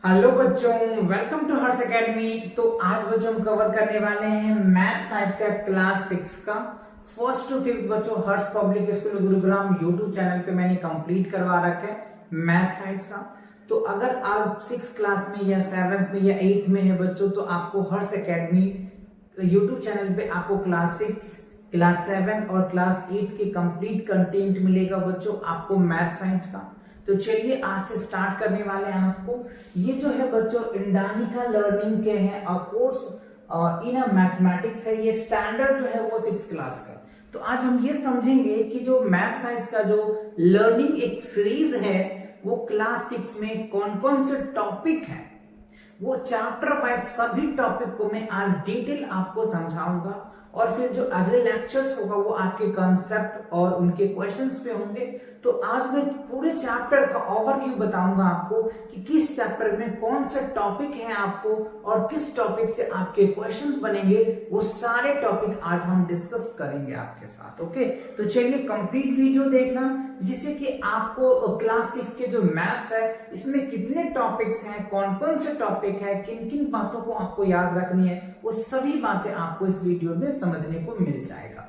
Hello बच्चों, welcome to Harsh academy. तो आज बच्चों हम कवर करने वाले हैं मैथ साइड का क्लास 6 का फर्स्ट टू फिफ्थ। बच्चों Harsh public school Gurugram YouTube channel पे मैंने कंप्लीट करवा रखा है मैथ साइंस का। तो अगर आप 6 क्लास में या 7th में या 8th में है बच्चों, तो आपको हर्ष एकेडमी यूट्यूब चैनल पे आपको क्लास 6, क्लास 7 और क्लास 8 के कंप्लीट कंटेंट मिलेगा बच्चों आपको मैथ साइंस का। तो चलिए आज से स्टार्ट करने वाले हैं आपको। ये जो है बच्चों इंडानिका लर्निंग के हैं और कोर्स इन मैथमेटिक्स है। ये स्टैंडर्ड जो है वो 6 क्लास का। तो आज हम ये समझेंगे कि जो मैथ साइंस का जो लर्निंग एक सीरीज है वो क्लास 6 में कौन कौन से टॉपिक है, वो चैप्टर वाइज सभी टॉपिक को मैं आज डिटेल आपको समझाऊंगा। और फिर जो अगले लेक्चर्स होगा वो आपके कॉन्सेप्ट और उनके क्वेश्चंस पे होंगे। तो आज मैं पूरे चैप्टर का ओवरव्यू बताऊंगा आपको कि किस चैप्टर में कौन सा टॉपिक है आपको और किस टॉपिक से आपके क्वेश्चंस बनेंगे। वो सारे टॉपिक आज हम डिस्कस करेंगे आपके साथ। ओके, तो चलिए कंप्लीट वीडियो देखना, जिससे कि आपको क्लास 6 के जो मैथ्स है इसमें कितने टॉपिक्स हैं, कौन कौन से टॉपिक है, किन किन बातों को आपको याद रखनी है, वो सभी बातें आपको इस वीडियो में समझने को मिल जाएगा।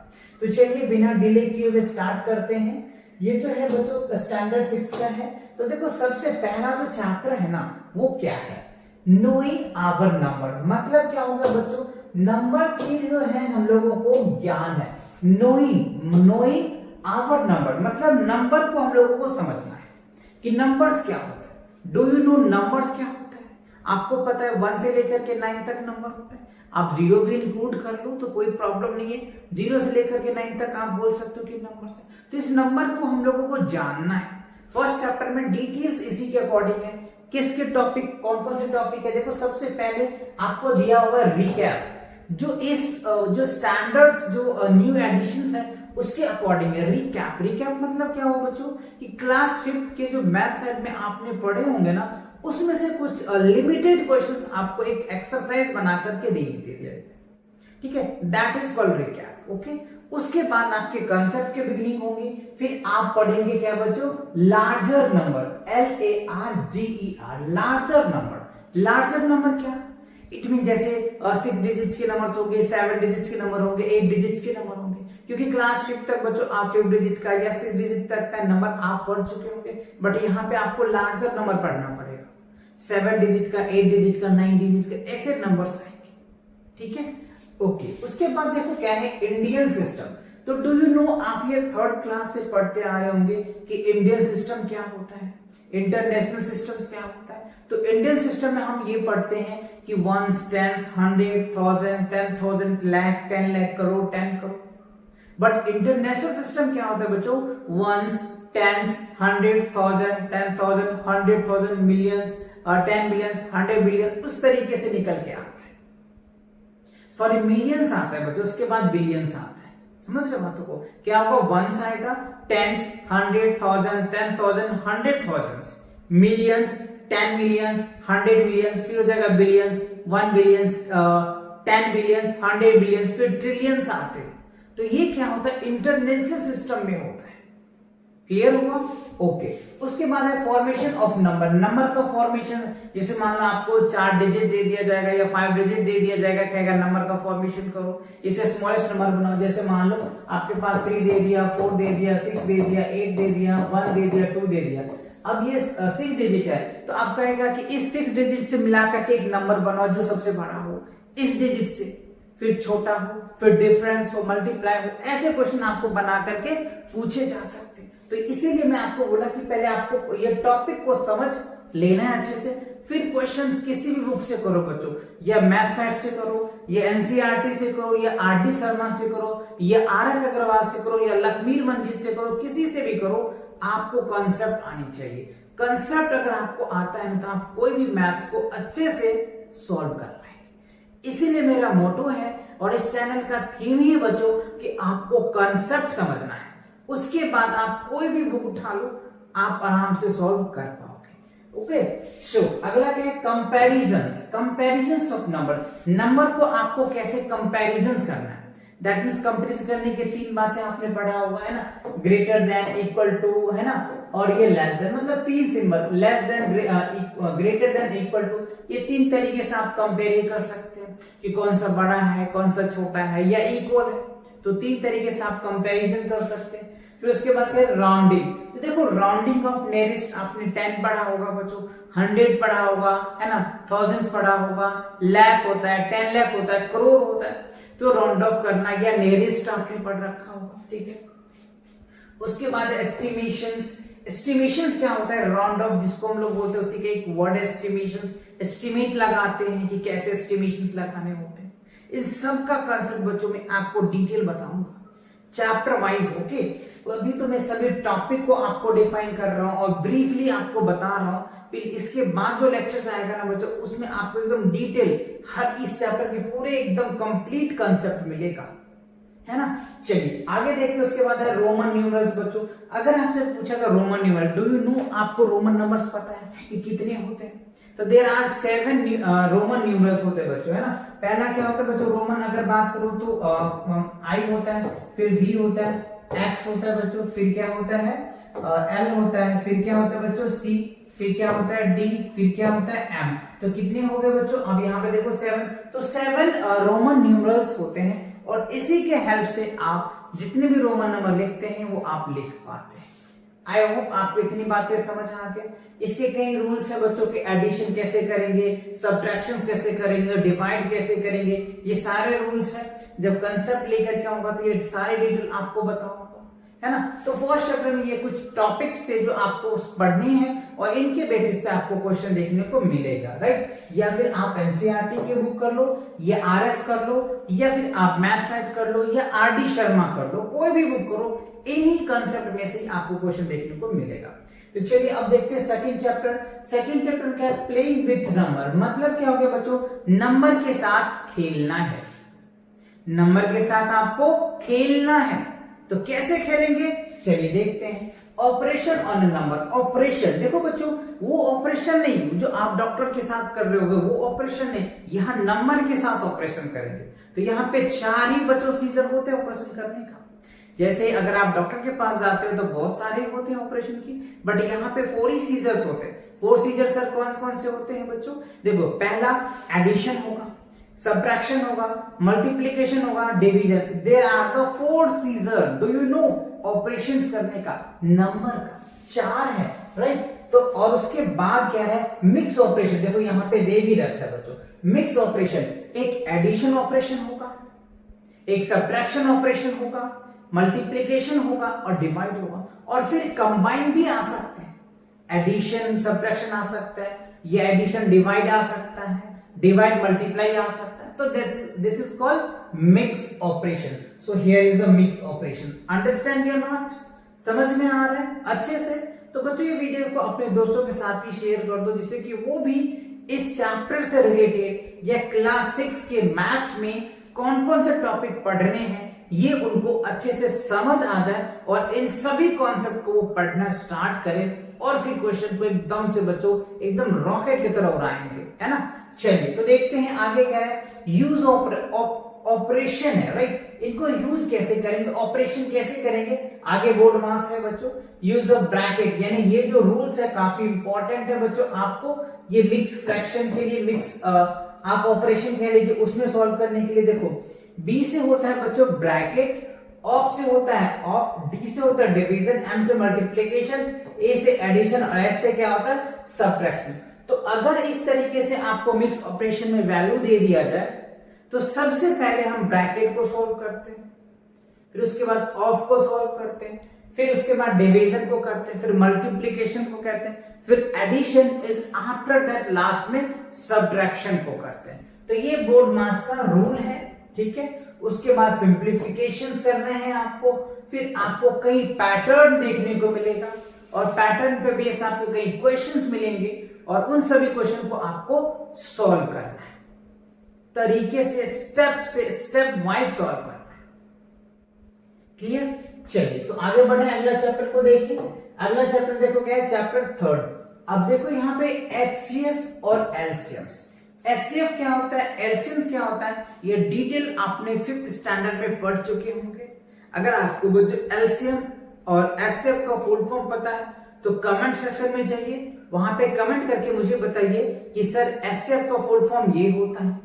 तो चलिए बिना डिले किए हुए स्टार्ट करते हैं। ये जो है बच्चों स्टैंडर्ड 6 का है। तो देखो सबसे पहला जो चैप्टर है ना वो क्या है, नोइंग आवर नंबर। मतलब क्या होगा बच्चों, नंबर्स की जो है हम लोगों को ज्ञान है। नोइंग आवर नंबर मतलब नंबर को हम लोगों को समझना है कि नंबर्स क्या होता है। डू यू नो नंबर्स क्या होता है? आपको पता है 1 से लेकर के 9 तक नंबर होता है। आप 0 भी इंक्लूड कर लो तो कोई प्रॉब्लम नहीं है। 0 से लेकर के 9 तक आप बोल सकते हो कि नंबर्स है। तो इस नंबर को हम लोगों को जानना है। फर्स्ट चैप्टर में डिटेल्स इसी के अकॉर्डिंग है। किसके टॉपिक, कौन कौन से टॉपिक है। देखो सबसे पहले आपको दिया हुआ है रिकैप, जो स्टैंडर्ड्स जो न्यू एडिशंस है उसके अकॉर्डिंग है। रिकैप मतलब क्या हो बच्चों कि क्लास 5th के जो मैथ साइड में आपने पढ़े होंगे ना उसमें से कुछ लिमिटेड क्वेश्चंस आपको एक एक्सरसाइज बना करके दे दिया जाएगा। ठीक है, that is called recap. Okay, उसके बाद आपके कंसेप्ट की बिगिनिंग होगी। फिर आप पढ़ेंगे क्या बच्चों, larger number, LARGER, larger number. Larger number क्या, इट मीन जैसे 6 डिजिट्स के नंबर्स होंगे, 7 डिजिट्स के नंबर होंगे, 8 डिजिट्स के नंबर होंगे। क्योंकि क्लास 5 तक बच्चों आप 5 डिजिट का या 6 डिजिट तक का नंबर आप पढ़ चुके होंगे, बट यहाँ पे आपको लार्जर नंबर पढ़ना पड़ेगा। 7 डिजिट का, 8 डिजिट का, 9 डिजिट का, ऐसे नंबर्स आएंगे। ठीक है, ओके। उसके बाद देखो क्या है, इंडियन सिस्टम। तो डू यू नो, आप ये 3rd क्लास से पढ़ते आ रहे होंगे कि इंडियन सिस्टम क्या होता है, इंटरनेशनल सिस्टम्स क्या होता है। तो इंडियन सिस्टम में हम ये पढ़ते हैं कि 1s, 10s, 100, 1000, 10,000, lakh, 10 lakh, crore, 10 crore. But international system क्या होता है बच्चों, 1s, 10s, 100, 1000, 10,000, 100,000, millions, 10 millions, 100 million, उस तरीके से निकल के आता है। सॉरी, मिलियंस आता है बच्चों, उसके बाद बिलियंस आता है। समझ रहे बातों को, क्या होगा, 1s आएगा, 10s, 100,000, 10,000, 100,000, मिलियंस, 10 मिलियंस, 100 मिलियंस, फिर हो जाएगा बिलियंस, 1 बिलियंस, 10 बिलियंस, 100 बिलियंस, फिर ट्रिलियंस आते हैं। तो ये क्या होता है, इंटरनेशनल सिस्टम में होता है। क्लियर हुआ? ओके। उसके बाद है फॉर्मेशन ऑफ नंबर। नंबर का फॉर्मेशन, जैसे मान लो आपको 4 डिजिट दे दिया जाएगा या 5 डिजिट दे दिया जाएगा, कहेगा नंबर का फॉर्मेशन करो, इसे स्मॉलेस्ट नंबर बनाओ। जैसे मान लो आपके पास 3 दे दिया, 4 दे दिया, 6 दे दिया, 8 दे दिया, 1 दे दिया, 2 दे दिया। अब ये 6 डिजिट है तो आप कहेगा कि इस 6 डिजिट से मिलाकर के एक नंबर बनाओ जो सबसे बड़ा हो इस डिजिट से, फिर छोटा हो, फिर डिफरेंस हो, मल्टीप्लाई हो। ऐसे क्वेश्चन आपको बना करके पूछे जा सकते हैं। तो इसीलिए मैं आपको बोला कि पहले आपको ये टॉपिक को समझ लेना है अच्छे से, फिर क्वेश्चंस किसी भी बुक से करो बच्चों, या मैथ साइंस से करो, या एनसीईआरटी से करो, या आरडी शर्मा से करो, या आरएस अग्रवाल से करो, या लखमीर मंजीत से करो, किसी से भी करो, आपको कॉन्सेप्ट आनी चाहिए। कॉन्सेप्ट अगर आपको आता है तो आप कोई भी मैथ्स को अच्छे से सॉल्व कर पाएंगे। इसीलिए मेरा मोटो है और इस चैनल का थीम ही बच्चों कि आपको कॉन्सेप्ट समझना है, उसके बाद आप कोई भी बुक उठा लो, आप आराम से सॉल्व कर पाओगे। ओके, सो अगला क्या है, कंपैरिजंस ऑफ नंबर। नंबर को आपको कैसे कंपैरिजंस करना है। दैट मीन्स कंपेरिजन करने की तीन बातें आपने पढ़ा होगा, है ना, ग्रेटर देन, इक्वल टू, है ना, और ये लेस देन, मतलब तीन symbol, less than, greater than, equal to, ये तीन तरीके से आप कंपेयर कर सकते हैं कि कौन सा बड़ा है, कौन सा छोटा है या इक्वल है। तो तीन तरीके से आप कंपैरिजन कर सकते हैं। फिर उसके बाद है राउंडिंग। तो देखो राउंडिंग ऑफ नियरेस्ट आपने 10 पढ़ा होगा बच्चों, 100 पढ़ा होगा, है ना, थाउजेंड्स पढ़ा होगा, लाख होता है, 10 लाख होता है, करोड़ होता है, तो राउंड ऑफ करना या नियरेस्ट आपने पढ़ रखा होगा, ठीक है। उसके बाद एस्टिमेशंस। एस्टिमेशंस क्या होता है, राउंड ऑफ जिसको हम लोग बोलते हैं, उसी का एक वर्ड एस्टिमेशंस, एस्टिमेट लगाते हैं कि कैसे एस्टिमेशंस लगाने होते हैं। इन सब का कांसेप्ट बच्चों में आपको डिटेल बताऊंगा चैप्टर वाइज, ओके। तो अभी तो मैं सभी टॉपिक को आपको डिफाइन कर रहा हूं और ब्रीफली आपको बता रहा हूं, फिर इसके बाद जो लेक्चर्स आएगा ना बच्चों, उसमें आपको एकदम डिटेल हर इस चैप्टर के पूरे एकदम कंप्लीट कांसेप्ट मिलेगा, है ना। चलिए आगे देखते हैं। उसके बाद है रोमन न्यूमरल्स बच्चों। अगर आपसे पूछा था Roman numeral, do you no, आपको रोमन नंबर्स पता है कि कितने होते हैं? तो देयर आर 7 रोमन न्यूमरल्स होते हैं बच्चों, है ना। पहला क्या होता है बच्चों, रोमन अगर बात करो तो आई होता है, फिर वी होता है, एक्स होता है बच्चों, फिर क्या होता है एल होता है, फिर क्या होता है बच्चों सी, फिर क्या होता है डी, फिर क्या होता है एम। तो कितने हो गए बच्चों? अब यहाँ पे देखो 7। तो 7 रोमन न्यूमरल्स होते हैं और इसी के हेल्प से आप जितने भी रोमन नंबर लिखते हैं वो आप लिख पाते हैं। आई होप आपको इतनी बातें समझ आ गए। इसके कई रूल्स है बच्चों के, एडिशन कैसे करेंगे, सब्ट्रैक्शंस कैसे करेंगे, डिवाइड कैसे करेंगे, ये सारे रूल्स हैं। जब कंसेप्ट लेकर के आऊंगा तो ये सारे डिटेल आपको बताऊंगा, है ना। तो फर्स्ट चैप्टर में ये कुछ टॉपिक्स थे जो आपको पढ़ने हैं और इनके बेसिस पे आपको क्वेश्चन देखने को मिलेगा, राइट। या फिर आप एनसीईआरटी की बुक कर लो, या आरएस कर लो, या फिर आप मैथ साइट कर लो, या आरडी शर्मा कर लो, कोई भी बुक करो, इन्हीं कंसेप्ट में से आपको क्वेश्चन देखने को मिलेगा। तो चलिए अब देखते हैं सेकंड चैप्टर। सेकंड चैप्टर क्या है, प्लेइंग विथ नंबर। मतलब क्या हो गया बच्चों, नंबर के साथ खेलना है, नंबर के साथ आपको खेलना है। तो कैसे खेलेंगे, चलिए देखते हैं। Operation on a number. Operation देखो बच्चों, वो ऑपरेशन नहीं जो आप डॉक्टर के साथ कर रहे होगे, वो ऑपरेशन नहीं, यहाँ नंबर के साथ ऑपरेशन करेंगे। तो यहाँ पे 4 ही बच्चों सीजर होते हैं ऑपरेशन करने का। जैसे अगर आप डॉक्टर के पास जाते हो तो बहुत सारे होते हैं ऑपरेशन की, बट यहाँ पे 4 ही सीजर्स होते हैं। 4 सीजर सर कौन कौन से होते हैं बच्चों? देखो, पहला एडिशन होगा, सब्ट्रैक्शन होगा, मल्टीप्लिकेशन होगा, डिवीजन। देयर आर द 4 सीजर। डू यू नो, ऑपरेशंस करने का नंबर का 4 है, राइट। तो और उसके बाद क्या है, मिक्स ऑपरेशन। देखो यहाँ पे दे भी रखा है बच्चों, मिक्स ऑपरेशन। एक एडिशन ऑपरेशन होगा, एक सब्ट्रैक्शन ऑपरेशन होगा, मल्टीप्लिकेशन होगा और डिवाइड होगा, और फिर कंबाइन भी आ सकते हैं। एडिशन सब्ट्रैक्शन आ सकता है, या एडिशन डिवाइड आ सकता है, डिवाइड मल्टीप्लाई आ सकता है। तो this is called mix operation. So here is the mix operation. Understand या नॉट? समझ में आ रहा है अच्छे से? तो बच्चों ये वीडियो को अपने दोस्तों के साथ भी शेयर कर दो, जिससे कि वो भी इस चैप्टर से रिलेटेड या क्लास 6 के मैथ्स में कौन कौन से टॉपिक पढ़ने हैं ये उनको अच्छे से समझ आ जाए, और इन सभी कॉन्सेप्ट को वो पढ़ना स्टार्ट करें, और फिर क्वेश्चन को एकदम से बच्चों एकदम रॉकेट की तरह उड़ाएंगे, है ना। चलिए तो देखते हैं आगे क्या है। यूज ऑपरेशन है, राइट। इनको यूज कैसे करेंगे, ऑपरेशन कैसे करेंगे, आगे बोर्ड मास है बच्चों। यूज ऑफ ब्रैकेट, यानी ये जो रूल्स है काफी इंपॉर्टेंट है बच्चों आपको। ये मिक्स फ्रैक्शन के लिए, मिक्स आप ऑपरेशन कह लीजिए, उसमें सॉल्व करने के लिए देखो, बी से होता है बच्चों ब्रैकेट, ऑफ से होता है ऑफ, डी से होता है डिवीजन, एम से मल्टीप्लिकेशन, ए से एडिशन और एस से क्या होता है सब्ट्रैक्शन। तो अगर इस तरीके से आपको मिक्स ऑपरेशन में वैल्यू दे दिया जाए तो सबसे पहले हम ब्रैकेट को सॉल्व करते हैं, फिर उसके बाद ऑफ को सॉल्व करते हैं, फिर उसके बाद डिवीजन को करते हैं, फिर मल्टीप्लिकेशन को करते हैं, फिर addition is after that, last में सब्ट्रैक्शन को करते हैं। तो ये बोर्ड मास का रूल है, ठीक है। उसके बाद सिंप्लीफिकेशंस करने हैं आपको, फिर आपको कई पैटर्न देखने को मिलेगा, और पैटर्न पे बेस आपको कई क्वेश्चंस मिलेंगे, और उन सभी क्वेश्चन को आपको सॉल्व करना है तरीके से, स्टेप वाइज सॉल्व करना है। क्लियर? चलिए तो आगे बढ़े, अगला चैप्टर को देखिए। अगला चैप्टर देखो क्या है, चैप्टर 3। अब देखो यहाँ पे एचसीएफ और एलसीएम्स। एचसीएफ क्या होता है, एलसीएम क्या होता है, ये डिटेल आपने 5th स्टैंडर्ड में पढ़ चुके होंगे। अगर आपको जो एलसीएम और एचसीएफ का फुल फॉर्म पता है तो कमेंट सेक्शन में जाइए, वहां पे कमेंट करके मुझे बताइए कि सर एचसीएफ का फुल फॉर्म ये होता है,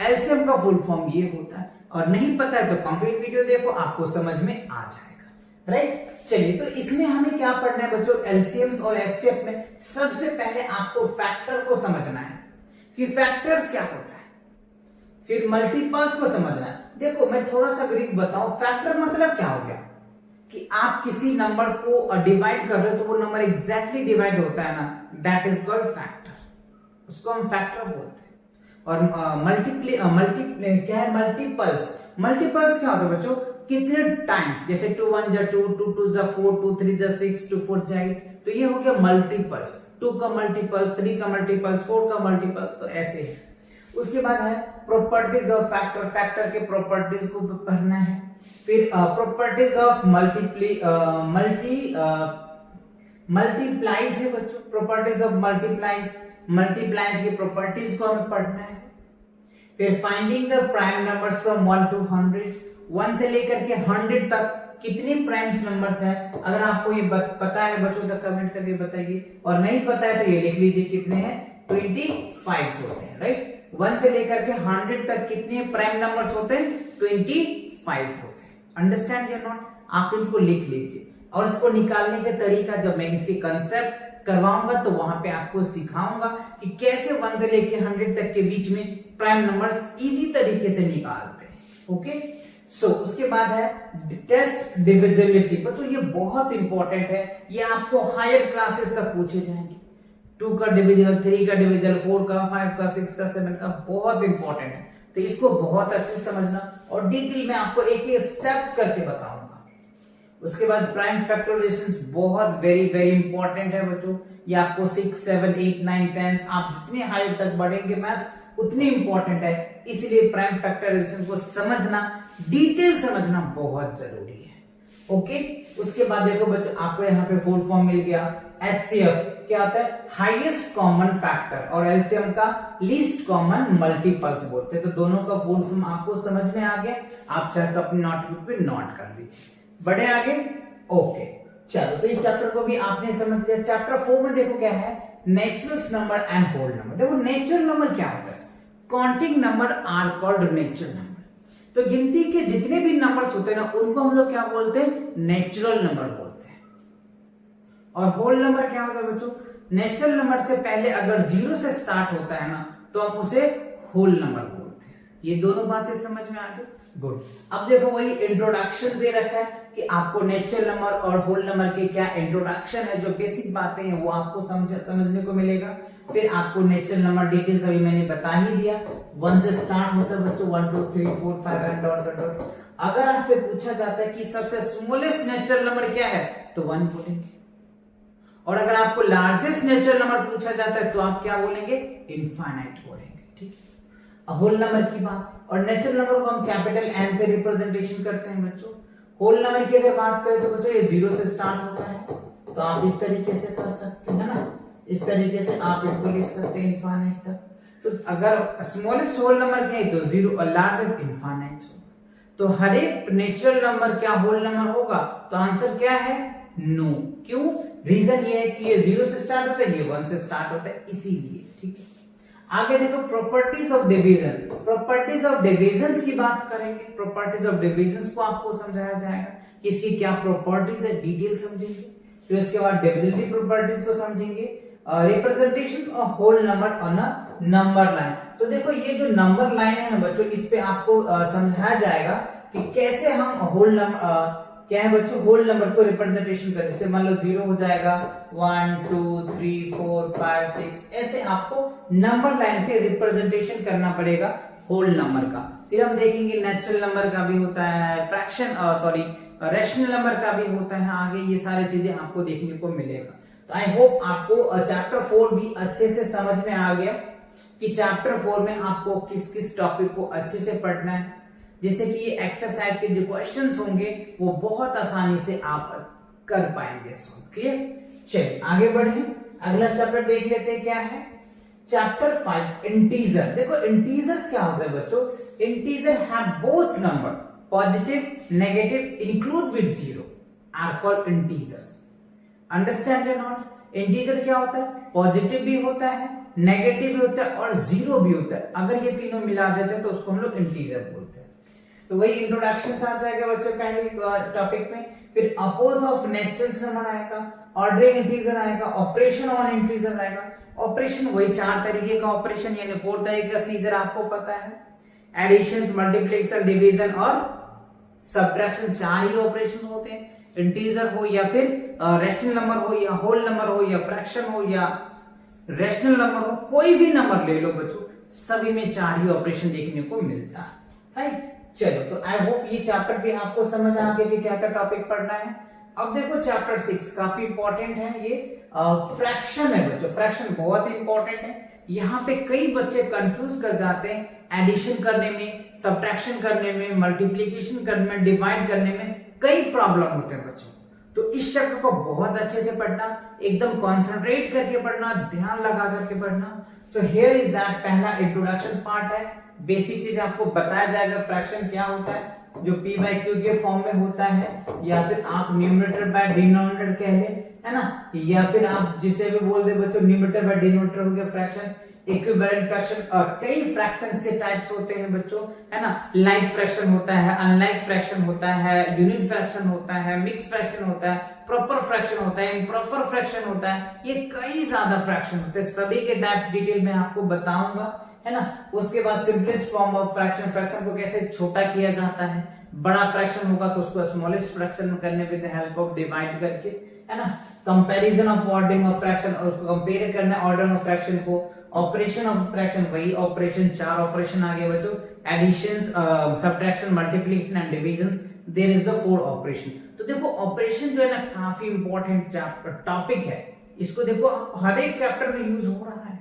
एलसीएम का फुल फॉर्म ये होता है, और नहीं पता है तो कंप्लीट वीडियो देखो, आपको समझ में आ जाएगा। राइट, चलिए तो इसमें हमें क्या पढ़ना है बच्चों, एलसीएम और एचसीएफ में सबसे पहले आपको फैक्टर को समझना है कि फैक्टर्स क्या होता है, फिर मल्टीपल्स को समझना है। देखो मैं थोड़ा सा ब्रीफ बताऊं, फैक्टर मतलब क्या हो गया कि आप किसी नंबर को डिवाइड कर रहे हो तो वो नंबर एग्जैक्टली डिवाइड होता है ना, दैट इज कॉल्ड फैक्टर, उसको हम फैक्टर बोलते हैं। और क्या है, मल्टीपल्स, मल्टीपल्स क्या होता है बच्चों, कितने टाइम्स, जैसे 2 1 जा 2, 2 2 जा 4, 2 3 जा 6, 2 4 जा 8, तो ये हो गया मल्टीपल्स, 2 का मल्टीपल्स, 3 का मल्टीपल्स, 4 का मल्टीपल्स, तो ऐसे है। उसके बाद है प्रॉपर्टीज ऑफ फैक्टर, फैक्टर के प्रॉपर्टीज को पढ़ना है। फिर प्रॉपर्टीज ऑफ मल्टीप्लाइज है बच्चों, प्रॉपर्टीज ऑफ मल्टीप्लाइज की प्रॉपर्टीज को हमें पढ़ना है। फिर finding the prime numbers from 1 to 100, 1 से लेकर के 100 तक कितने प्राइम नंबर्स हैं। अगर आपको ये पता है बच्चों तो कमेंट करके बताइए, और नहीं पता है तो ये लिख लीजिए कितने हैं, 25 होते हैं। राइट, 1 से लेकर के 100 तक कितने प्राइम नंबर्स होते हैं, 25 होते हैं। अंडरस्टैंड या नॉट, आप इनको लिख लीजिए, और इसको निकालने का तरीका जब मैं इसकी कंसेप्ट करवाऊंगा तो वहां पे आपको सिखाऊंगा कि कैसे 1 से लेकर 100 तक के बीच में प्राइम नंबर्स इजी तरीके से निकालते हैं। ओके, सो उसके बाद है टेस्ट डिविजिबिलिटी, तो ये बहुत इंपॉर्टेंट है, ये आपको हायर क्लासेस तक पूछे जाएंगे। 2 का डिविजन, 3 का डिविजन, 4 का, 5 का, 6 का, 7 का, बहुत इंपॉर्टेंट है, तो इसको बहुत अच्छे से समझना, और डिटेल में आपको एक एक स्टेप्स करके बताऊंगा। उसके बाद प्राइम फैक्टराइजेशंस बहुत वेरी इंपॉर्टेंट है बच्चों, ये आपको 6 7 8 9 10 आप जितने हाई तक बढ़ेंगे मैथ्स उतनी इंपॉर्टेंट है, इसलिए प्राइम फैक्टराइजेशन को समझना, डिटेल समझना बहुत जरूरी है। ओके, उसके बाद देखो बच्चों आपको यहाँ पे फुल फॉर्म मिल गया। एचसीएफ क्या होता है, हाईएस्ट कॉमन फैक्टर, और एलसीएम का लीस्ट कॉमन मल्टीपल्स बोलते हैं। तो दोनों का फुल फॉर्म आपको समझ में आ गया, आप चाहे तो अपनी नोटबुक पे नोट कर लीजिए। बढ़े आगे, ओके चलो, तो इस चैप्टर को भी आपने समझ लिया। चैप्टर 4 में देखो क्या है, natural number and whole number. देखो नेचुरल नंबर क्या होता है, counting number are called natural number. तो गिनती के जितने भी नंबर्स होते हैं ना उनको हम लोग क्या बोलते हैं, नेचुरल नंबर बोलते हैं। और होल नंबर क्या होता है बच्चों, नेचुरल नंबर से पहले अगर 0 से स्टार्ट होता है ना तो हम उसे होल नंबर बोलते हैं। ये दोनों बातें समझ में आ गई, गुड। अब देखो वही इंट्रोडक्शन दे रखा है कि आपको नेचुरल नंबर और होल नंबर के क्या इंट्रोडक्शन है, जो बेसिक बातें हैं वो आपको समझने को मिलेगा। फिर आपको नेचुरल नंबर डिटेल्स अभी मैंने बता ही दिया, 1 से स्टार्ट होता है बच्चों, 1 2 3 4 5 एंड डॉट डॉट डॉट। अगर आपसे पूछा जाता है कि सबसे स्मॉलेस्ट नेचुरल नंबर क्या है तो 1 बोलेंगे, और अगर आपको लार्जेस्ट नेचुरल नंबर पूछा जाता है तो आप क्या बोलेंगे, इनफाइनाइट बोलेंगे। ठीक है, होल नंबर की बात, और नेचुरल नंबर को हम कैपिटल एन से रिप्रेजेंटेशन करते हैं बच्चों। होल नंबर की अगर बात करें तो बच्चों ये 0 से स्टार्ट होता है, तो आप इस तरीके से कर सकते हैं ना, इस तरीके से आप इसको लिख सकते हैं इनफाइनाइट तक। तो अगर स्मॉलेस्ट होल नंबर क्या है तो 0 और लार्जेस्ट इनफाइनाइट होगा। तो हर एक नेचुरल नंबर क्या होल नंबर होगा, तो आंसर क्या है, नो। क्यों, रीजन ये है कि ये 0 से स्टार्ट होता है, ये 1 से स्टार्ट होता है, इसीलिए। ठीक है, आगे देखो properties of division. Properties of divisions की बात करेंगे, प्रॉपर्टीज ऑफ डिविजन्स को आपको समझाया जाएगा कि इसकी क्या प्रॉपर्टीज है, डिटेल समझेंगे। फिर उसके बाद डिविजिबिलिटी प्रॉपर्टीज को समझेंगे, representation of whole number on a number line. तो देखो ये जो नंबर लाइन है ना बच्चों, इस पे आपको समझाया जाएगा कि कैसे हम होल नंबर क्या है बच्चों, होल नंबर को रिप्रेजेंटेशन करें। जैसे मान लो 0 हो जाएगा, 1 2 3 4 5 6, ऐसे आपको नंबर लाइन पे रिप्रेजेंटेशन करना पड़ेगा होल नंबर का। फिर हम देखेंगे नेचुरल नंबर का भी होता है, रैशनल नंबर का भी होता है, आगे ये सारी चीजें आपको देखने को मिलेगा। तो आई होप आपको चैप्टर 4 भी अच्छे से समझ में आ गया कि चैप्टर 4 में आपको किस किस टॉपिक को अच्छे से पढ़ना है, जैसे कि ये एक्सरसाइज के जो क्वेश्चंस होंगे वो बहुत आसानी से आप कर पाएंगे। क्लियर, चलिए आगे बढ़े, अगला चैप्टर देख लेते हैं क्या है। Chapter 5 integer. देखो इंटीजर्स क्या होता है बच्चों, integer have both number positive negative include with zero are called integers. Understand या नॉट? इंटीजर क्या होता है, पॉजिटिव भी होता है, नेगेटिव भी होता है और जीरो भी होता है। अगर ये तीनों मिला देते हैं तो उसको हम लोग इंटीजर बोलते हैं। तो वही इंट्रोडक्शन आ जाएगा बच्चों पहले टॉपिक में। फिर अपोज ऑफ नेचुरल नंबर आएगा, ऑर्डरिंग इंटीजर आएगा, ऑपरेशन ऑन इंटीजर आएगा। ऑपरेशन वही 4 तरीके का ऑपरेशन यानी 4 तरीके का सीजर आपको पता है, एडिशन, मल्टीप्लिकेशन, डिवीजन और सब्ट्रैक्शन, 4 ही ऑपरेशन होते हैं। इंटीजर हो या फिर रेशनल नंबर हो या होल नंबर हो या फ्रैक्शन हो या रेशनल नंबर हो, कोई भी नंबर ले लो बच्चों, सभी में 4 ही ऑपरेशन देखने को मिलता है, राइट। चलो तो आई होप ये चैप्टर भी आपको समझ आ गया कि क्या क्या टॉपिक पढ़ना है। अब देखो चैप्टर 6 काफी इंपॉर्टेंट है, ये फ्रैक्शन है बच्चों। फ्रैक्शन बहुत इंपॉर्टेंट है। यहाँ पे कई बच्चे कंफ्यूज कर जाते हैं एडिशन करने में, सब्ट्रैक्शन करने में, मल्टीप्लिकेशन करने में, डिवाइड करने में कई प्रॉब्लम होते हैं बच्चों। तो इस चैप्टर को बहुत अच्छे से पढ़ना, एकदम कॉन्सेंट्रेट करके पढ़ना, ध्यान लगा करके पढ़ना। सो हियर इज दैट पहला इंट्रोडक्शन पार्ट है, बेसिक चीज आपको बताया जाएगा फ्रैक्शन क्या होता है, जो p बाय q के फॉर्म में होता है, या फिर आप न्यूमरेटर बाय डिनोमिनेटर कह ले, है ना, या फिर आप जिसे भी बोल दे बच्चों न्यूमरेटर बाय डिनोमिनेटर हो गया फ्रैक्शन, इक्विवेलेंट फ्रैक्शन। और कई फ्रैक्शंस के टाइप्स होते हैं बच्चों, है ना, लाइक फ्रैक्शन होता है, अनलाइक फ्रैक्शन होता है, यूनिट फ्रैक्शन होता है, मिक्स फ्रैक्शन होता है, प्रॉपर फ्रैक्शन होता है, इम्प्रॉपर फ्रैक्शन होता है। ये कई ज्यादा फ्रैक्शन होते हैं, सभी के टाइप्स डिटेल में आपको बताऊंगा, है ना। उसके बाद simplest form of fraction, fraction को कैसे छोटा किया जाता है, बड़ा फ्रैक्शन होगा तो उसको स्मॉलेस्ट फ्रैक्शन करने with the help of divide करके, है ना। Comparison of ordering of fraction, और उसको कंपेयर करना ऑर्डर ऑफ फ्रैक्शन को। ऑपरेशन ऑफ फ्रैक्शन, वही ऑपरेशन, 4 ऑपरेशन आ गए बच्चों, addition, subtraction, multiplication and division. There is the 4 operation. तो देखो ऑपरेशन जो है ना काफी इंपॉर्टेंट टॉपिक है, इसको देखो हर एक चैप्टर में यूज हो रहा है,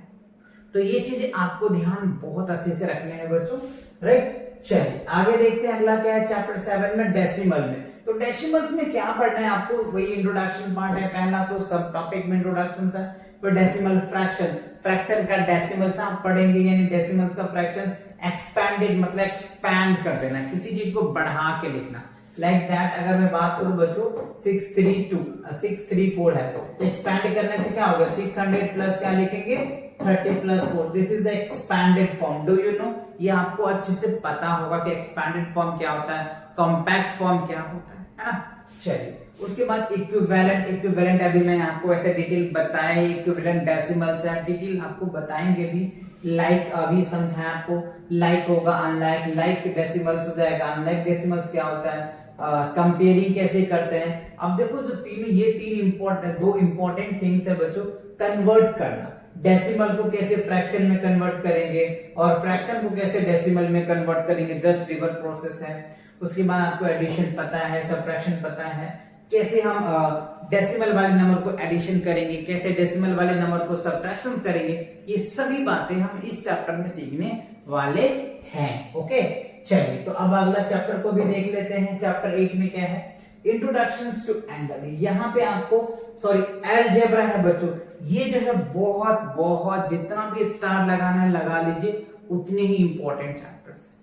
तो ये चीजें आपको ध्यान बहुत अच्छे से रखने हैं बच्चों, राइट। चलिए आगे देखते हैं, अगला क्या है चैप्टर 7 में डेसिमल में। तो डेसिमल्स में क्या पढ़ना है आपको, वही इंट्रोडक्शन पार्ट है पहला, तो सब टॉपिक में इंट्रोडक्शन है। तो डेसिमल फ्रैक्शन, फ्रैक्शन का डेसिमल्स आप पढ़ेंगे, यानी डेसिमल्स का फ्रैक्शन एक्सपैंडेड मतलब एक्सपैंड कर देना, किसी चीज को बढ़ा के लिखना। लाइक दैट अगर मैं बात करूं बच्चों 634 है, तो एक्सपैंड करने से क्या होगा, 600 प्लस क्या लिखेंगे 30 plus 4, this is the expanded form. Do you no, ये आपको अच्छे से पता होगा कि एक्सपैंडेड फॉर्म क्या होता है, कॉम्पैक्ट फॉर्म क्या होता है ना। चलिए उसके बाद इक्विवेलेंट, इक्विवेलेंट अभी मैं आपको ऐसे डिटेल बताया, इक्विवेलेंट डेसिमल्स है, डिटेल आपको बताएंगे भी। लाइक अभी समझाया आपको, लाइक होगा अनलाइक, लाइक डेसिमल्स हो जाएगा, अनलाइक डेसिमल्स क्या होता है, कंपेयरिंग कैसे करते हैं। अब देखो जो तीनों, ये 3 इंपॉर्टेंट, 2 इंपॉर्टेंट थिंग्स है बच्चों, कन्वर्ट करना, डेसिमल को कैसे फ्रैक्शन में कन्वर्ट करेंगे और फ्रैक्शन को कैसे डेसिमल में कन्वर्ट करेंगे, जस्ट रिवर्स प्रोसेस है। उसके बाद आपको एडिशन पता है, सब्ट्रैक्शन पता है, कैसे हम डेसिमल वाले नंबर को एडिशन करेंगे, कैसे डेसिमल वाले नंबर को सब्ट्रैक्शन करेंगे, ये सभी बातें हम इस चैप्टर में सीखने वाले हैं। ओके चलिए तो अब अगला चैप्टर को भी देख लेते हैं। चैप्टर 8 में क्या है, इंट्रोडक्शंस टू एंगल। यहाँ पे आपको अलजेब्रा है बच्चों, ये जो है बहुत बहुत जितना भी स्टार लगाना है लगा लीजिए, उतने ही इंपॉर्टेंट चैप्टर्स है,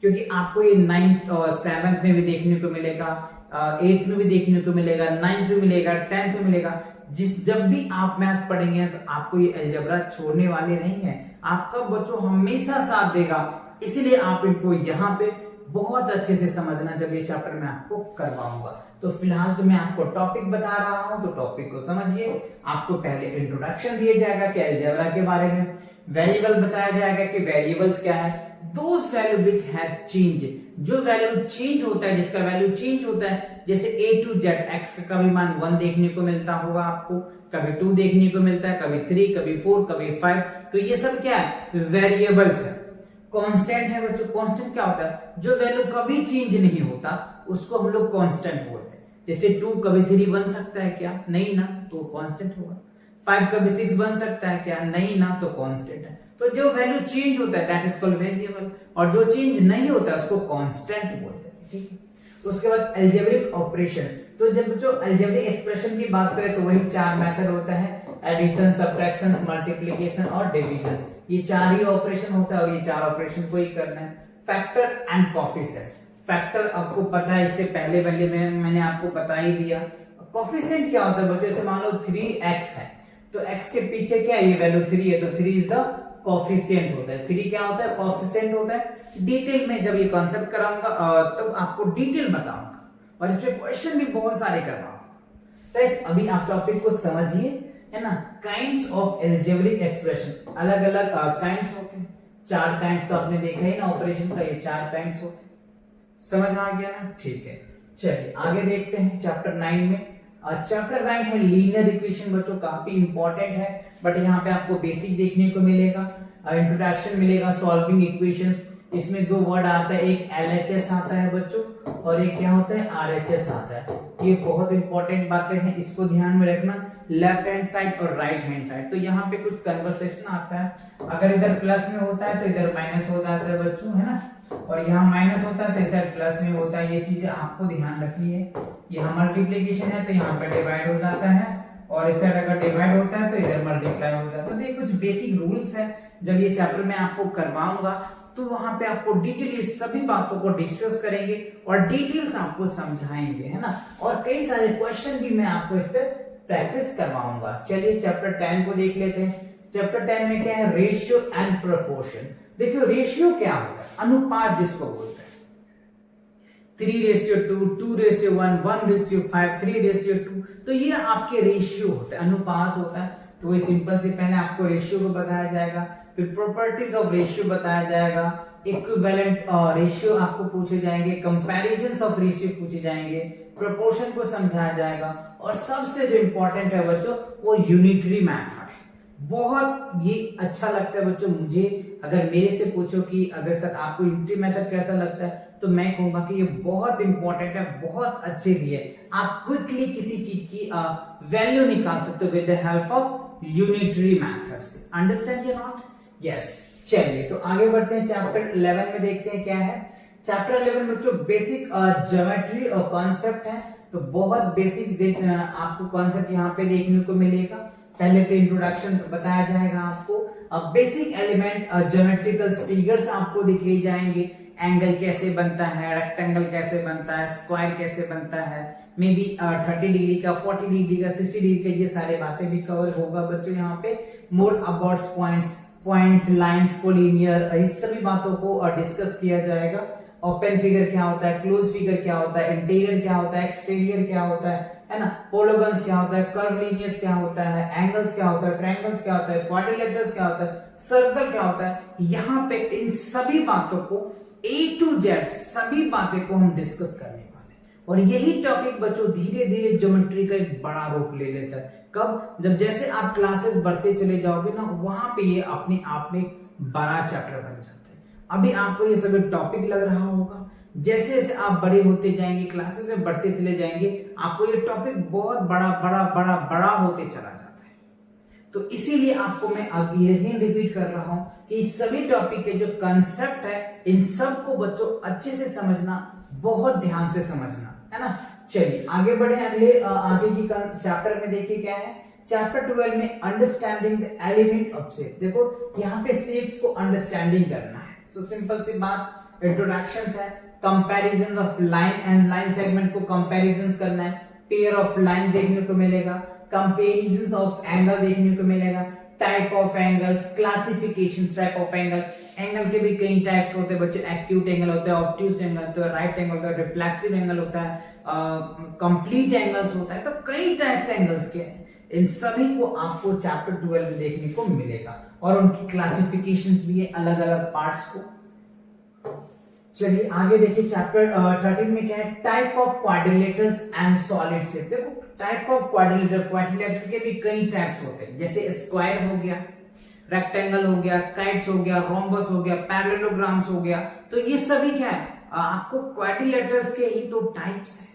क्योंकि आपको ये 9th और 7th में भी देखने को मिलेगा, 8th में भी देखने को मिलेगा, 9th में मिलेगा, 10th में मिलेगा। जब भी आप मैथ पढ़ेंगे तो आपको ये अलजेब्रा छोड़ने वाले नहीं है, आपका बच्चों हमेशा साथ देगा, इसलिए आप इनको यहाँ पे बहुत अच्छे से समझना जब ये चैप्टर मैं आपको करवाऊंगा। तो फिलहाल तो मैं आपको टॉपिक बता रहा हूं, तो टॉपिक को समझिए। आपको पहले इंट्रोडक्शन दिया जाएगा कि अलजेब्रा के बारे में, वेरिएबल बताया जाएगा कि वेरिएबल्स क्या है, दोस वैल्यू व्हिच हैव चेंज, जो वैल्यू चेंज होता है, जिसका वैल्यू चेंज होता है, जैसे A to Z, x का कभी मान 1 देखने को मिलता होगा आपको, कभी 2 देखने को मिलता है, कभी 3, कभी 4, कभी 5, तो ये सब क्या है, वेरिएबल्स है। कांस्टेंट है बच्चों, कांस्टेंट क्या होता है, जो वैल्यू कभी चेंज नहीं होता उसको हम लोग कांस्टेंट बोलते हैं। जैसे 2 कभी 3 बन सकता है क्या, नहीं ना, तो कांस्टेंट होगा। 5 कभी 6 बन सकता है क्या, नहीं ना, तो कांस्टेंट है। तो जो वैल्यू चेंज होता है दैट इज कॉल्ड वेरिएबल, और जो चेंज नहीं होता है उसको कांस्टेंट बोलते हैं, ठीक है। तो उसके बाद अलजेब्रिक ऑपरेशन, तो जब जो अलजेब्रिक एक्सप्रेशन की बात करें तो वही 4 मेथड होता है, एडिशन, सब्ट्रैक्शन, मल्टीप्लिकेशन और डिवीजन, ये चार ही ऑपरेशन होता है और ये चार ऑपरेशन को ही करना है। फैक्टर एंड कोफिशिएंट, फैक्टर आपको पता है, इससे पहले वाले में मैंने आपको बता ही दिया। कोफिशिएंट क्या होता है बच्चों, जैसे मान लो 3x है तो x के पीछे क्या है, ये वैल्यू 3 है तो 3 इज द कोफिशिएंट होता है। 3 क्या होता है, कोफिशिएंट होता है। डिटेल में जब ये कॉन्सेप्ट कराऊंगा तब आपको डिटेल बताऊंगा और इस पे क्वेश्चन भी बहुत सारे करवाऊंगा। राइट, अभी आप टॉपिक को समझिए, है ना। काइंड्स ऑफ अलजेब्रिक एक्सप्रेशन, अलग अलग काइंड्स होते हैं, चार काइंड्स तो आपने देखा ही ना ऑपरेशन का, ये चार काइंड्स होते हैं। समझ आ गया ना, ठीक है। चलिए आगे देखते हैं चैप्टर 9 में। चैप्टर 9 है लीनियर इक्वेशन बच्चों, काफी इंपॉर्टेंट है, बट यहाँ पे आपको बेसिक देखने को मिलेगा, इंट्रोडक्शन मिलेगा, सॉल्विंग इक्वेशंस। इसमें दो वर्ड आता है, एक LHS आता है बच्चों और एक क्या होता है, RHS आता है। ये बहुत इंपॉर्टेंट बातें हैं, इसको ध्यान में रखना, लेफ्ट हैंड साइड और राइट हैंड साइड। तो यहाँ पे कुछ कन्वर्सेशन आता है, अगर इधर प्लस में होता है तो इधर माइनस हो जाता है बच्चों, है ना, और यहाँ माइनस होता है तो इस साइड प्लस में होता है। ये चीजें आपको ध्यान रखनी है। यहाँ मल्टीप्लिकेशन है तो यहाँ पे डिवाइड हो जाता है और इस साइड अगर डिवाइड होता है तो इधर मल्टीप्लाई हो जाता है। तो ये कुछ बेसिक रूल्स है, जब ये चैप्टर मैं आपको करवाऊंगा तो वहां पे आपको डिटेल ये सभी बातों को डिस्कस करेंगे और डिटेल्स आपको समझाएंगे, है ना, और कई सारे क्वेश्चन भी मैं आपको इस पे प्रैक्टिस करवाऊंगा। चलिए चैप्टर 10 को देख लेते हैं। चैप्टर 10 में क्या है, रेशियो एंड प्रोपोर्शन। देखियो रेशियो क्या होता है, अनुपात जिसको बोलते हैं, 3:2, 2:1, 1:5, 3:2, तो ये आपके रेशियो होते हैं, अनुपात होता है। तो ये सिंपल से पहले आपको रेशियो को बताया जाएगा, फिर प्रॉपर्टीज ऑफ रेशियो बताया जाएगा, इक्विवेलेंट रेशियो आपको पूछे जाएंगे, कंपैरिजंस ऑफ रेशियो पूछे जाएंगे, प्रोपोर्शन को समझाया जाएगा और सबसे जो इंपॉर्टेंट है बच्चों वो यूनिटरी मेथड है। बहुत ये अच्छा लगता है बच्चों मुझे। अगर मेरे से पूछो कि अगर सर आपको यूनिटरी मेथड कैसा लगता है, तो मैं कहूंगा कि ये बहुत इंपॉर्टेंट है, बहुत अच्छे भी है। आप क्विकली किसी चीज की वैल्यू निकाल सकते हो with the help of unitary methods. Understand या नॉट? यस। चलिए तो आगे बढ़ते हैं, चैप्टर 11 में देखते हैं क्या है। चैप्टर 11 में जो बेसिक ज्योमेट्री और कॉन्सेप्ट है, तो बहुत बेसिक आपको कॉन्सेप्ट यहाँ पे देखने को मिलेगा। पहले तो इंट्रोडक्शन बताया जाएगा आपको, बेसिक एलिमेंट ज्योमेट्रिकल फिगर्स आपको दिखाई जाएंगे, एंगल कैसे बनता है, रेक्टेंगल कैसे बनता है, स्क्वायर कैसे बनता है, मे बी 30 डिग्री का, 40 डिग्री का, 60 डिग्री का, ये सारे बातें भी कवर होगा बच्चों यहाँ पे। More about points, lines, collinear, इस सभी बातों को डिस्कस किया जाएगा। ओपन फिगर क्या होता है, क्लोज फिगर क्या होता है, इंटीरियर क्या होता है, एक्सटीरियर क्या होता है ना, पोलोगन्स क्या होता है, कर्वलिनियर्स क्या होता है, एंगल्स क्या होता है, ट्रायंगल्स क्या होता है, क्वाड्रिलेटरल्स क्या होता है, सर्कल क्या होता है। यहाँ पे इन सभी बातों को A to Z सभी बातें को हम डिस्कस करने वाले हैं और यही टॉपिक बच्चों धीरे धीरे ज्योमेट्री का एक बड़ा रूप ले लेता है। कब? जब जैसे आप क्लासेस बढ़ते चले जाओगे ना, वहां पे ये अपने आप में बड़ा चैप्टर बन जाता है। अभी आपको ये सभी टॉपिक लग रहा होगा, जैसे जैसे आप बड़े होते जाएंगे, क्लासेस में बढ़ते चले जाएंगे, आपको ये टॉपिक बहुत बड़ा बड़ा बड़ा बड़ा होते चला जाता है। तो इसीलिए आपको मैं अगेन रिपीट कर रहा हूं कि सभी टॉपिक के जो कंसेप्ट है, इन सब को बच्चों अच्छे से समझना, बहुत ध्यान से समझना, है ना। चलिए आगे बढ़े, अगले आगे की चैप्टर में देखिए क्या है। चैप्टर 12 में understanding the element of shape. देखो यहाँ पे शेप्स को अंडरस्टैंडिंग करना है। सो सिंपल सी बात, इंट्रोडक्शंस है, comparison of line and line segment को कंपैरिजंस करना है, पेयर ऑफ लाइन देखने को मिलेगा, कंपैरिजंस ऑफ एंगल देखने को मिलेगा, type of angles, classifications type of angle. Angle के भी कई टाइप्स होते हैं बच्चों, एक्यूट एंगल होता है, ऑब्ट्यूज एंगल होता है, राइट एंगल होता है, रिफ्लेक्सिव एंगल होता है, कंप्लीट एंगल्स होता है। तो कई टाइप्स एंगल्स के हैं, इन सभी को आपको चैप्टर 12 में देखने को मिलेगा और उनकी क्लासिफिकेशंस भी है अलग अलग पार्ट्स को। चलिए आगे देखिए, चैप्टर 13 में क्या है, type of quadrilaterals and solid shape. देखो टाइप ऑफ क्वाड्रिलेटर के भी कई टाइप्स होते हैं, जैसे स्क्वायर हो गया, रेक्टेंगल हो गया, काइट्स हो गया, रोम्बस हो गया, पैरेललोग्राम्स हो गया। तो ये सभी क्या है, आपको क्वाड्रिलेटर्स के ही तो टाइप्स है।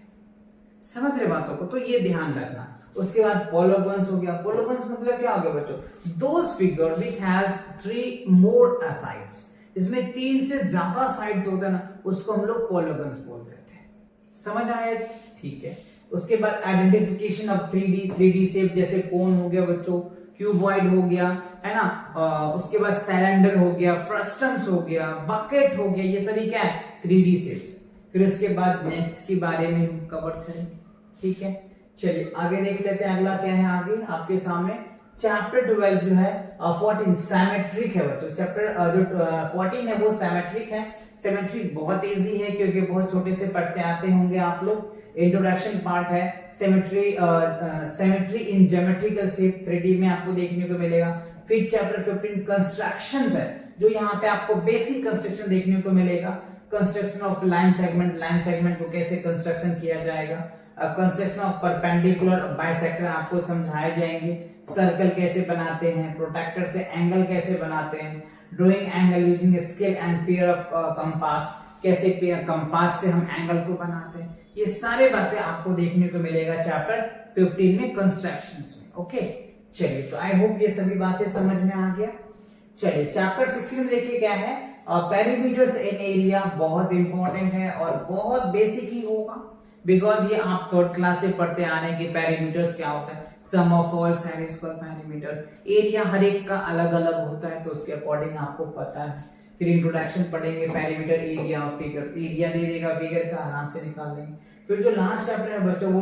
समझ रहे बातों को? तो ये ध्यान रखना। उसके बाद पोलोगन्स हो गया। पोलोगन्स मतलब क्या हो गया बच्चों, those figure which has 3 more sides. इसमें 3 से ज्यादा साइड्स होते हैं ना, उसको हम लोग पोलोगन्स बोल देते हैं। समझ आया? ठीक है। उसके बाद आइडेंटिफिकेशन ऑफ 3D शेप, जैसे कोन हो गया बच्चों, क्यूबॉइड हो गया, है ना, उसके बाद सिलेंडर हो गया, फ्रस्टम्स हो गया, बकेट हो गया, ये सभी क्या है 3D शेप्स। फिर उसके बाद नेक्स्ट के बारे में हम कवर करेंगे, ठीक है। चलिए आगे देख लेते हैं, अगला क्या है आगे आपके सामने चैप्टर 12 जो है 14 सिमेट्रिक है बच्चों। चैप्टर जो 14 है वो सिमेट्रिक है। सिमेट्रिक बहुत इजी है क्योंकि बहुत छोटे से पढ़ते आते होंगे आप लोग। इंट्रोडक्शन पार्ट है, सिमेट्री इन ज्योमेट्रिकल शेप 3D में आपको देखने को मिलेगा। फिर चैप्टर 15 कंस्ट्रक्शंस है, जो यहाँ पे आपको बेसिक कंस्ट्रक्शन देखने को मिलेगा। कंस्ट्रक्शन ऑफ लाइन सेगमेंट को कैसे कंस्ट्रक्शन किया जाएगा, कंस्ट्रक्शन ऑफ परपेंडिकुलर बाइसेक्टर आपको समझाए जाएंगे। सर्कल कैसे बनाते हैं, प्रोट्रैक्टर से एंगल कैसे बनाते हैं, drawing angle using scale and pair of compass, कैसे पेयर कंपास से हम एंगल को बनाते हैं। ये सारे बातें आपको देखने को मिलेगा चैप्टर 15 में कंस्ट्रक्शंस में। ओके चलिए, तो आई होप ये सभी बातें समझ में आ गया। चलिए चैप्टर 16 में देखिए क्या है, पेरीमीटर्स इन एरिया बहुत इंपॉर्टेंट है और बहुत बेसिक ही होगा, बिकॉज ये आप थर्ड क्लास से पढ़ते आ रहे हैं कि पेरीमीटर्स क्या होता है। Sum of all side is called perimeter. Area हर एक का अलग अलग होता है, तो उसके अकॉर्डिंग आपको पता है। फिर इंट्रोडक्शन पढ़ेंगे, पेरीमीटर, एरिया और फिगर। एरिया दे देगा, फिगर का आराम से निकाल लेंगे। फिर जो लास्ट चैप्टर है बच्चों वो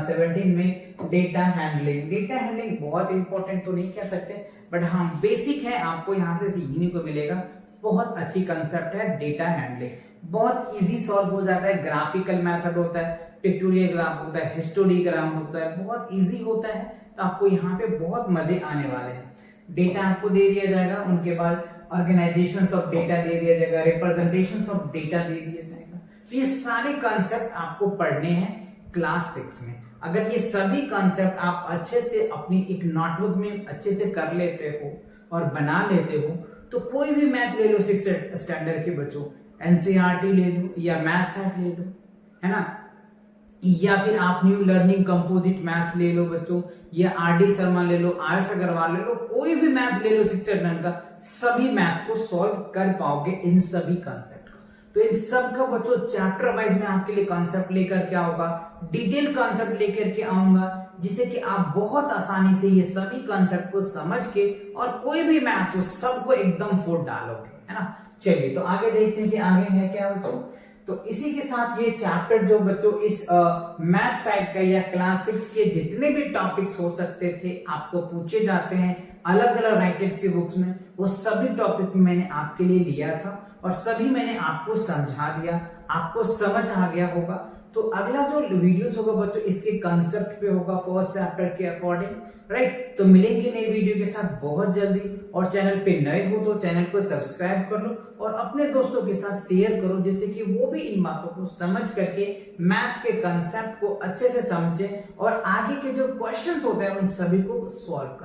17 में डेटा हैंडलिंग। डेटा हैंडलिंग बहुत इंपॉर्टेंट तो नहीं कह सकते, बट हाँ बेसिक है, आपको यहाँ से सीखने को मिलेगा। बहुत अच्छी कंसेप्ट है डेटा हैंडलिंग, बहुत इजी सॉल्व हो जाता है। ग्राफिकल मेथड होता है, पिक्टोरियल ग्राफ होता है, हिस्टोग्राम होता है, बहुत इजी होता है। तो आपको यहाँ पे बहुत मजे आने वाले हैं। डेटा आपको दे दिया जाएगा, उनके बाद ऑर्गेनाइजेशंस ऑफ डेटा दे दिया जाएगा, रिप्रेजेंटेशंस ऑफ डेटा दे दिया जाएगा। तो ये सारे कॉन्सेप्ट आपको पढ़ने हैं क्लास 6 में। अगर ये सभी कॉन्सेप्ट आप अच्छे से अपनी एक नोटबुक में अच्छे से कर लेते हो और बना लेते हो, तो कोई भी मैथ ले लो 6 स्टैंडर्ड के बच्चों, एनसीईआरटी ले लो या मैथ सेट ले लो, है ना, या फिर आप न्यू लर्निंग कंपोजिट मैथ्स ले लो बच्चों, या आरडी शर्मा ले लो, आरएस अग्रवाल ले लो, कोई भी मैथ ले लो 6 स्टैंडर्ड का, सभी मैथ को सॉल्व कर पाओगे इन सभी कॉन्सेप्ट का। तो इन सब का बच्चों चैप्टर वाइज में आपके लिए कॉन्सेप्ट लेकर के आऊंगा, डिटेल कॉन्सेप्ट लेकर के आऊंगा, जिससे कि आप बहुत आसानी से ये सभी कॉन्सेप्ट को समझ के और कोई भी मैथ हो सबको एकदम फुट डालोगे, है ना। चलिए तो आगे देखते हैं कि आगे है क्या बच्चों। तो इसी के साथ ये चैप्टर जो बच्चों इस मैथ साइड का या क्लास 6 के जितने भी टॉपिक्स हो सकते थे आपको पूछे जाते हैं अलग अलग राइटर्स की बुक्स में, वो सभी टॉपिक मैंने आपके लिए लिया था और सभी मैंने आपको समझा दिया, आपको समझ आ गया होगा। तो अगला जो वीडियोस होगा बच्चों इसके कंसेप्ट पे होगा, फर्स्ट चैप्टर के अकॉर्डिंग, राइट। तो मिलेंगे नई वीडियो के साथ बहुत जल्दी, और चैनल पे नए हो तो चैनल को सब्सक्राइब कर लो और अपने दोस्तों के साथ शेयर करो, जिससे कि वो भी इन बातों को समझ करके मैथ के कंसेप्ट को अच्छे से समझे और आगे के जो क्वेश्चंस होते हैं उन सभी को सॉल्व कर